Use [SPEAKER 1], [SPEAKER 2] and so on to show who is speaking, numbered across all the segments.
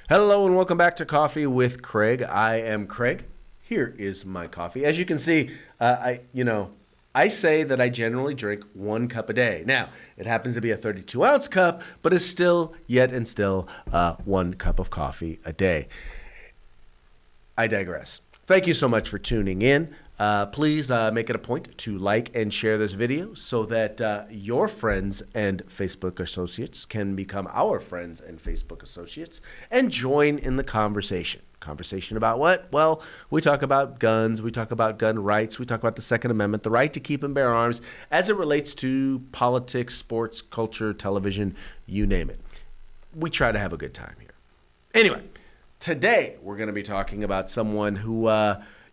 [SPEAKER 1] Hello and welcome back to Coffee with Craig. I am Craig. Here is my coffee. As you can see, I say that I generally drink 1 cup a day. Now, it happens to be a 32-ounce cup, but it's still 1 cup of coffee a day. I digress. Thank you so much for tuning in. Please make it a point to like and share this video so that your friends and Facebook associates can become our friends and Facebook associates and join in the conversation. Conversation about what? Well, we talk about guns, we talk about gun rights, we talk about the Second Amendment, the right to keep and bear arms as it relates to politics, sports, culture, television, you name it. We try to have a good time here. Anyway, today we're going to be talking about someone who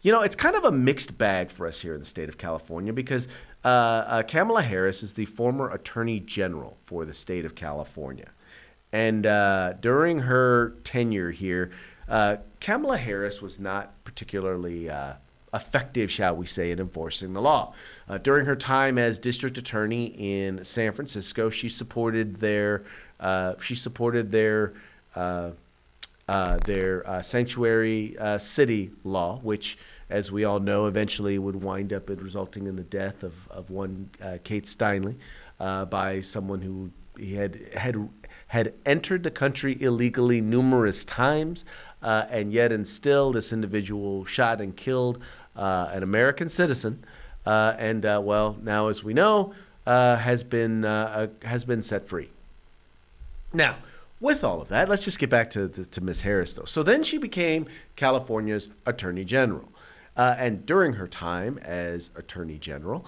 [SPEAKER 1] it's kind of a mixed bag for us here in the state of California because Kamala Harris is the former Attorney General for the state of California. And during her tenure here, Kamala Harris was not particularly effective, shall we say, in enforcing the law. During her time as district attorney in San Francisco, she supported their sanctuary city law, which, as we all know, eventually would wind up in resulting in the death of one Kate Steinle by someone who had entered the country illegally numerous times, and yet and still this individual shot and killed an American citizen, and now, as we know, has been set free. Now, with all of that, let's just get back to Ms. Harris, though. So then she became California's Attorney General. And during her time as Attorney General,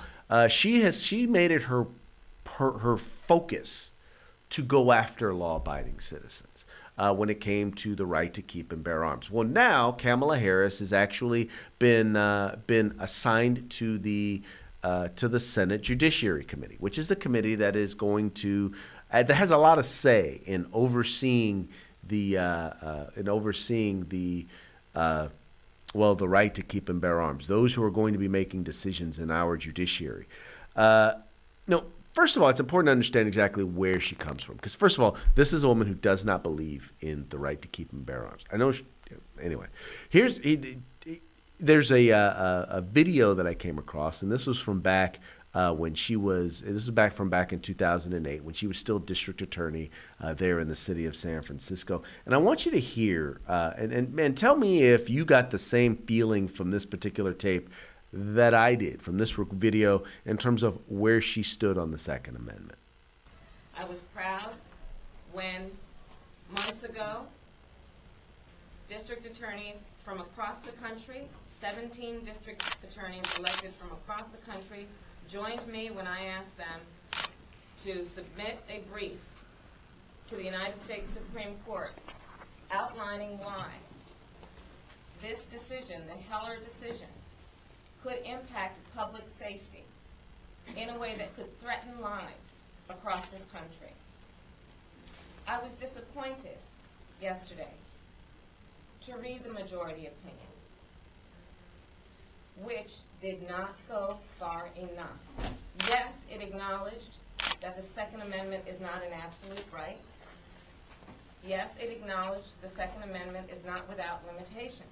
[SPEAKER 1] she made it her focus to go after law-abiding citizens when it came to the right to keep and bear arms. Well, now Kamala Harris has actually been assigned to the Senate Judiciary Committee, which is the committee that is going to that has a lot of say in overseeing the right to keep and bear arms. Those who are going to be making decisions in our judiciary. First of all, it's important to understand exactly where she comes from, because first of all, this is a woman who does not believe in the right to keep and bear arms. I know. Anyway, there's a video that I came across, and this was from back. This was back in 2008 when she was still district attorney there in the city of San Francisco. And I want you to hear and tell me if you got the same feeling from this particular tape that I did from this video in terms of where she stood on the Second Amendment.
[SPEAKER 2] I was proud when months ago district attorneys from across the country, 17 district attorneys elected from across the country, joined me when I asked them to submit a brief to the United States Supreme Court outlining why this decision, the Heller decision, could impact public safety in a way that could threaten lives across this country. I was disappointed yesterday to read the majority opinion, which did not go far enough. Yes, it acknowledged that the Second Amendment is not an absolute right. Yes, it acknowledged the Second Amendment is not without limitations.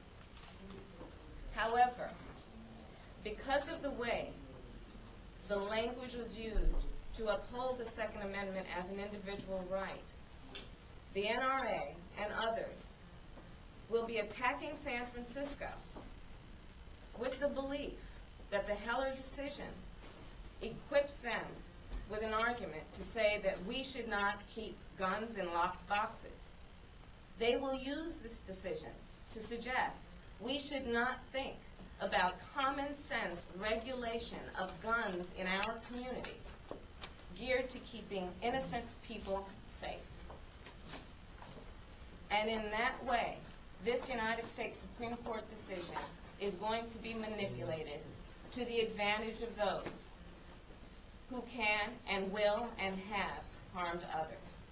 [SPEAKER 2] However, because of the way the language was used to uphold the Second Amendment as an individual right, the NRA and others will be attacking San Francisco with the belief that the Heller decision equips them with an argument to say that we should not keep guns in locked boxes. They will use this decision to suggest we should not think about common sense regulation of guns in our community geared to keeping innocent people safe. And in that way, this United States Supreme Court decision is going to be manipulated to the advantage of those who can and will and have harmed others.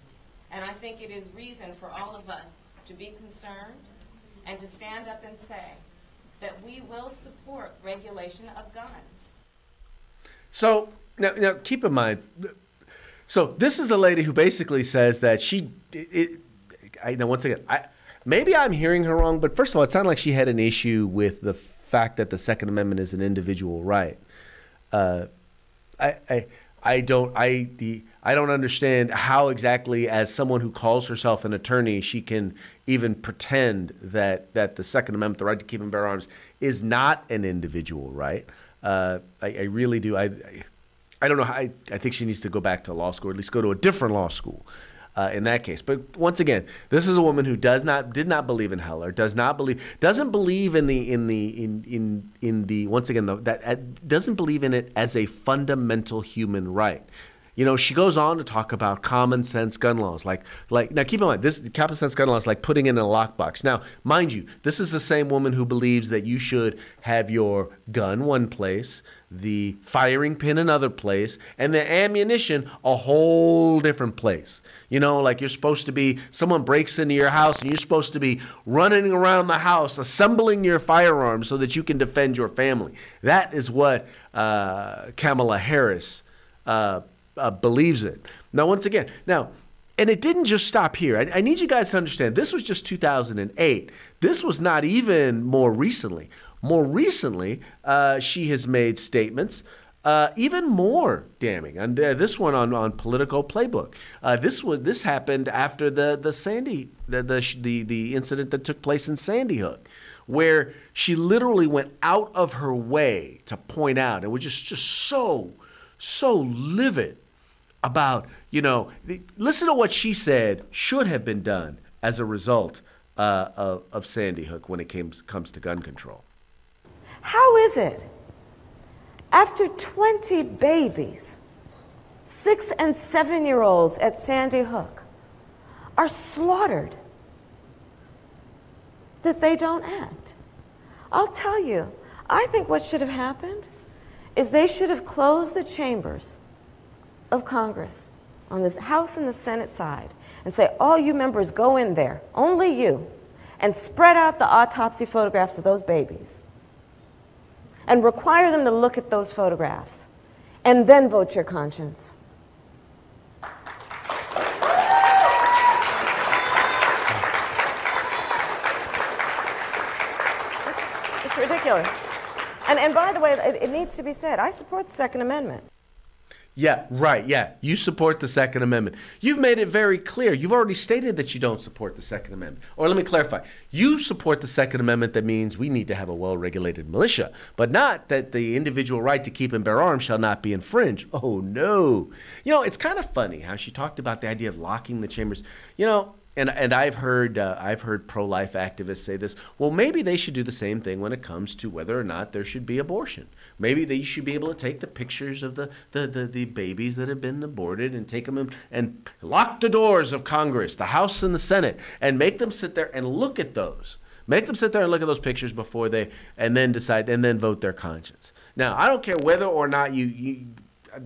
[SPEAKER 2] And I think it is reason for all of us to be concerned and to stand up and say that we will support regulation of guns.
[SPEAKER 1] So now keep in mind, so this is the lady who basically says that once again, maybe I'm hearing her wrong, but first of all, it sounded like she had an issue with the fact that the Second Amendment is an individual right. I don't understand how exactly, as someone who calls herself an attorney, she can even pretend that the Second Amendment, the right to keep and bear arms, is not an individual right. I really do. I don't know how. I think she needs to go back to law school, or at least go to a different law school. In that case, but once again, this is a woman who did not believe in Heller, doesn't believe in the once again that doesn't believe in it as a fundamental human right. You know, she goes on to talk about common sense gun laws, like now keep in mind, this common sense gun law is like putting in a lockbox. Now, mind you, this is the same woman who believes that you should have your gun one place, the firing pin another place, and the ammunition a whole different place. You know, like you're supposed to be, someone breaks into your house and you're supposed to be running around the house assembling your firearms so that you can defend your family. That is what Kamala Harris believes in. Now, once again, and it didn't just stop here. I need you guys to understand, this was just 2008. This was not even more recently. More recently, she has made statements even more damning. And this one on Politico Playbook. This happened after the incident that took place in Sandy Hook, where she literally went out of her way to point out, and was just so livid about, listen to what she said should have been done as a result of Sandy Hook when it comes to gun control.
[SPEAKER 3] How is it, after 20 babies, 6- and 7-year-olds at Sandy Hook are slaughtered, that they don't act? I'll tell you, I think what should have happened is they should have closed the chambers of Congress on this House and the Senate side and say, all you members go in there, only you, and spread out the autopsy photographs of those babies and require them to look at those photographs and then vote your conscience. It's ridiculous. And by the way, it needs to be said, I support the Second Amendment.
[SPEAKER 1] Yeah, right. Yeah, you support the Second Amendment. You've made it very clear. You've already stated that you don't support the Second Amendment. Or let me clarify. You support the Second Amendment that means we need to have a well-regulated militia, but not that the individual right to keep and bear arms shall not be infringed. Oh, no. It's kind of funny how she talked about the idea of locking the chambers. And I've heard pro-life activists say this. Well, maybe they should do the same thing when it comes to whether or not there should be abortion. Maybe they should be able to take the pictures of the babies that have been aborted and take them and lock the doors of Congress, the House and the Senate, and make them sit there and look at those. Make them sit there and look at those pictures before and then decide and then vote their conscience. Now, I don't care whether or not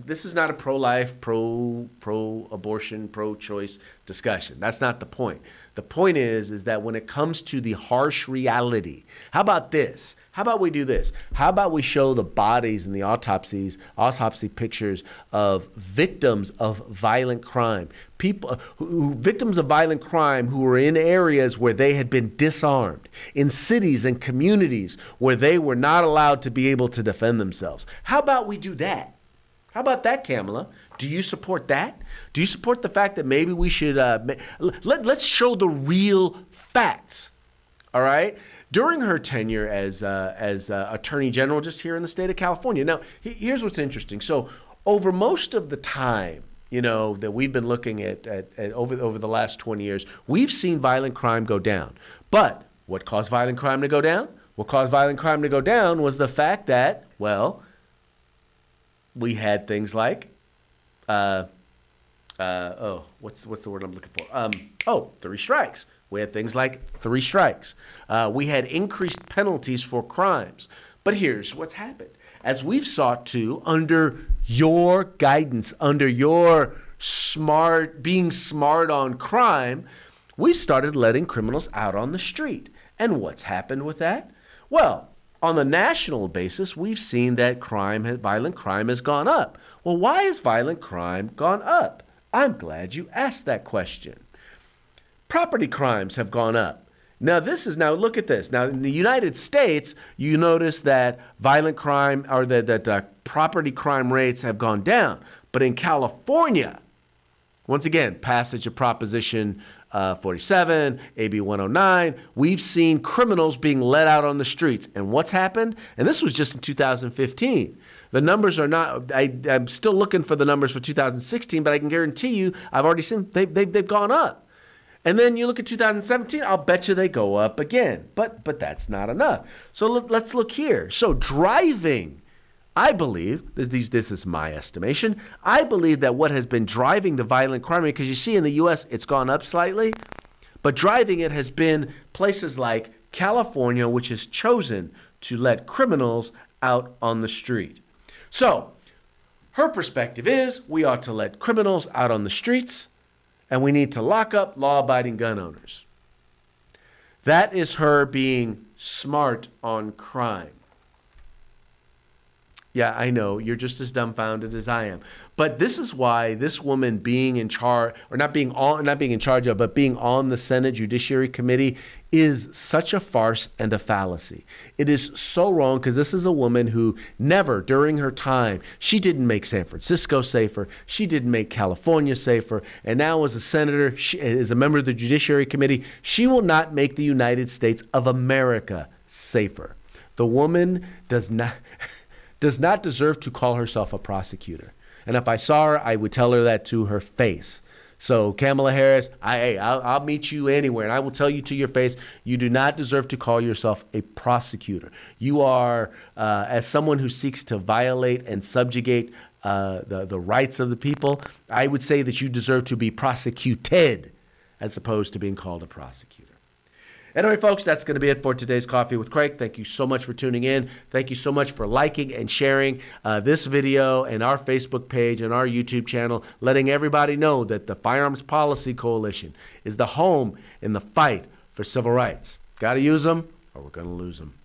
[SPEAKER 1] this is not a pro-life, pro-abortion, pro-choice discussion. That's not the point. The point is that when it comes to the harsh reality, how about this? How about we do this? How about we show the bodies and the autopsy pictures of victims of violent crime, victims of violent crime who were in areas where they had been disarmed, in cities and communities where they were not allowed to be able to defend themselves. How about we do that? How about that, Kamala? Do you support that? Do you support the fact that maybe we should let's show the real facts? All right. During her tenure as Attorney General, just here in the state of California. Now, here's what's interesting. So, over most of the time, that we've been looking at over the last 20 years, we've seen violent crime go down. But what caused violent crime to go down? What caused violent crime to go down was the fact that, we had things like, what's the word I'm looking for? 3 strikes. We had things like 3 strikes. We had increased penalties for crimes. But here's what's happened. As we've sought to, under your guidance, under your being smart on crime, we started letting criminals out on the street. And what's happened with that? Well, on the national basis, we've seen that violent crime has gone up. Well, why has violent crime gone up? I'm glad you asked that question. Property crimes have gone up. Now, look at this. Now, in the United States, you notice that violent crime or that property crime rates have gone down. But in California, once again, passage of Proposition 47, AB 109, we've seen criminals being let out on the streets. And what's happened? And this was just in 2015. The numbers are not, I'm still looking for the numbers for 2016, but I can guarantee you, I've already seen they've gone up. And then you look at 2017, I'll bet you they go up again. But that's not enough. So let's look here. So driving, I believe, this is my estimation, I believe that what has been driving the violent crime rate, because you see in the U.S. it's gone up slightly, but driving it has been places like California, which has chosen to let criminals out on the street. So her perspective is we ought to let criminals out on the streets, and we need to lock up law-abiding gun owners. That is her being smart on crime. Yeah, I know, you're just as dumbfounded as I am. But this is why this woman being in charge, or not being in charge of, but being on the Senate Judiciary Committee is such a farce and a fallacy. It is so wrong because this is a woman who never during her time, she didn't make San Francisco safer. She didn't make California safer. And now as a senator, she is a member of the Judiciary Committee. She will not make the United States of America safer. The woman does not deserve to call herself a prosecutor. And if I saw her, I would tell her that to her face. So Kamala Harris, I'll meet you anywhere, and I will tell you to your face, you do not deserve to call yourself a prosecutor. You are, as someone who seeks to violate and subjugate the rights of the people, I would say that you deserve to be prosecuted as opposed to being called a prosecutor. Anyway, folks, that's going to be it for today's Coffee with Craig. Thank you so much for tuning in. Thank you so much for liking and sharing this video and our Facebook page and our YouTube channel, letting everybody know that the Firearms Policy Coalition is the home in the fight for civil rights. Got to use them or we're going to lose them.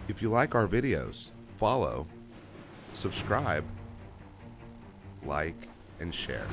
[SPEAKER 4] If you like our videos, follow, subscribe, like, and share.